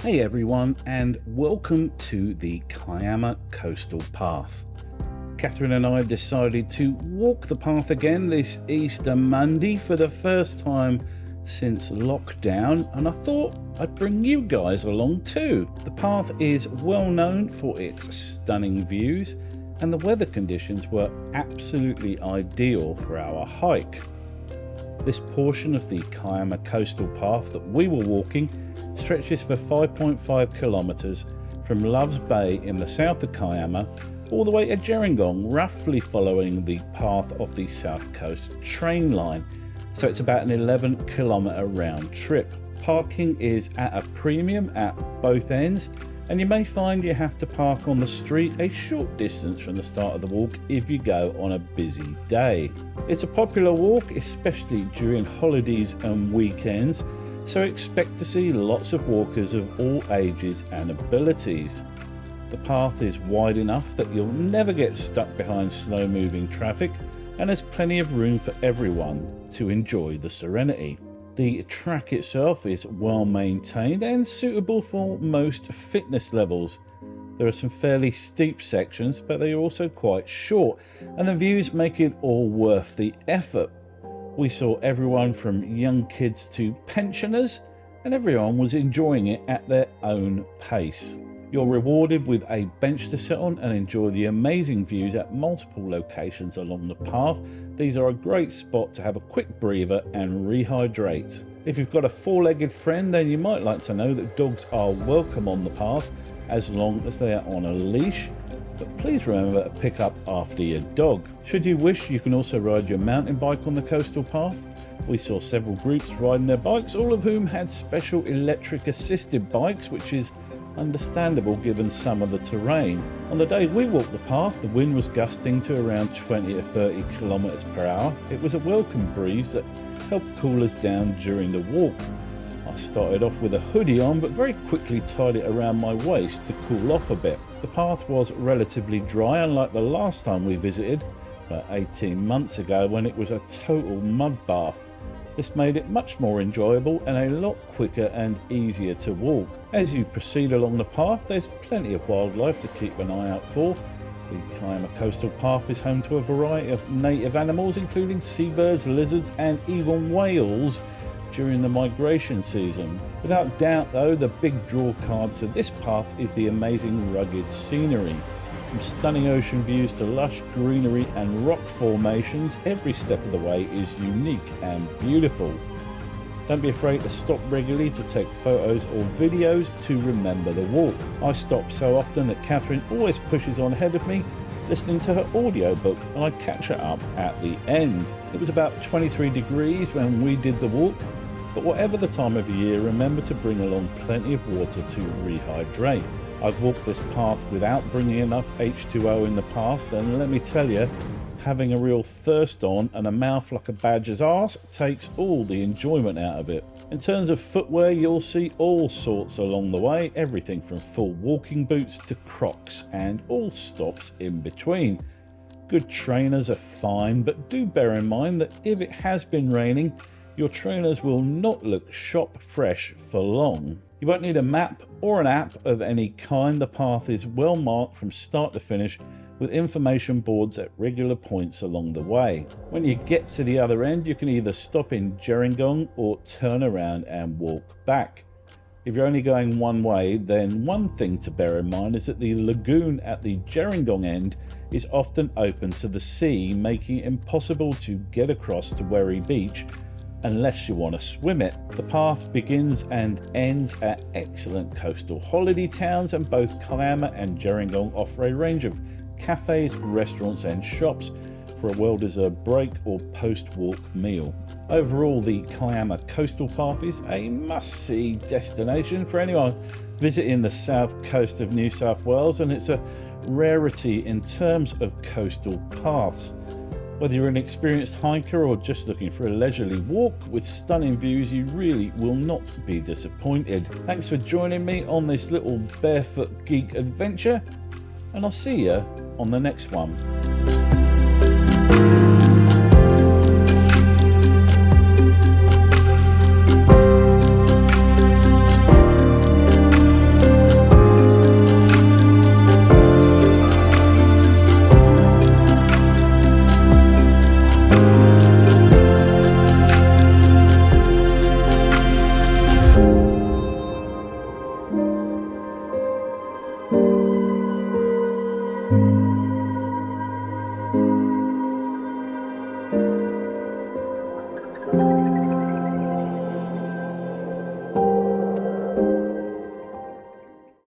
Hey everyone, and welcome to the Kiama Coastal Path. Catherine and I decided to walk the path again this Easter Monday for the first time since lockdown, and I thought I'd bring you guys along too. The path is well known for its stunning views, and the weather conditions were absolutely ideal for our hike. This portion of the Kiama Coastal Path that we were walking stretches for 5.5 kilometres from Loves Bay in the south of Kiama all the way to Gerringong, roughly following the path of the South Coast train line. So it's about an 11 kilometre round trip. Parking is at a premium at both ends, and you may find you have to park on the street a short distance from the start of the walk if you go on a busy day. It's a popular walk, especially during holidays and weekends, so expect to see lots of walkers of all ages and abilities. The path is wide enough that you'll never get stuck behind slow-moving traffic, and there's plenty of room for everyone to enjoy the serenity. The track itself is well maintained and suitable for most fitness levels. There are some fairly steep sections, but they are also quite short, and the views make it all worth the effort. We saw everyone from young kids to pensioners, and everyone was enjoying it at their own pace. You're rewarded with a bench to sit on and enjoy the amazing views at multiple locations along the path. These are a great spot to have a quick breather and rehydrate. If you've got a four-legged friend, then you might like to know that dogs are welcome on the path as long as they are on a leash. But please remember to pick up after your dog. Should you wish, you can also ride your mountain bike on the coastal path. We saw several groups riding their bikes, all of whom had special electric assisted bikes, which is understandable given some of the terrain. On the day we walked the path, the wind was gusting to around 20 to 30 kilometers per hour. It was a welcome breeze that helped cool us down during the walk. I started off with a hoodie on, but very quickly tied it around my waist to cool off a bit. The path was relatively dry, unlike the last time we visited, about 18 months ago, when it was a total mud bath. This made it much more enjoyable and a lot quicker and easier to walk. As you proceed along the path, there's plenty of wildlife to keep an eye out for. The Kiama Coastal Path is home to a variety of native animals, including seabirds, lizards and even whales during the migration season. Without doubt though, the big draw card to this path is the amazing rugged scenery. From stunning ocean views to lush greenery and rock formations, every step of the way is unique and beautiful. Don't be afraid to stop regularly to take photos or videos to remember the walk. I stop so often that Catherine always pushes on ahead of me, listening to her audiobook, and I catch her up at the end. It was about 23 degrees when we did the walk, but whatever the time of year, remember to bring along plenty of water to rehydrate. I've walked this path without bringing enough H2O in the past, and let me tell you, having a real thirst on and a mouth like a badger's arse takes all the enjoyment out of it. In terms of footwear, you'll see all sorts along the way, everything from full walking boots to Crocs and all stops in between. Good trainers are fine, but do bear in mind that if it has been raining, your trainers will not look shop fresh for long. You won't need a map or an app of any kind. The path is well marked from start to finish with information boards at regular points along the way. When you get to the other end, you can either stop in Gerringong or turn around and walk back. If you're only going one way, then one thing to bear in mind is that the lagoon at the Gerringong end is often open to the sea, making it impossible to get across to Wherry Beach unless you want to swim it. The path begins and ends at excellent coastal holiday towns, and both Kiama and Gerringong offer a range of cafes, restaurants and shops for a well-deserved break or post-walk meal. Overall, the Kiama Coastal Path is a must-see destination for anyone visiting the south coast of New South Wales, and it's a rarity in terms of coastal paths. Whether you're an experienced hiker or just looking for a leisurely walk with stunning views, you really will not be disappointed. Thanks for joining me on this little barefoot geek adventure, and I'll see you on the next one.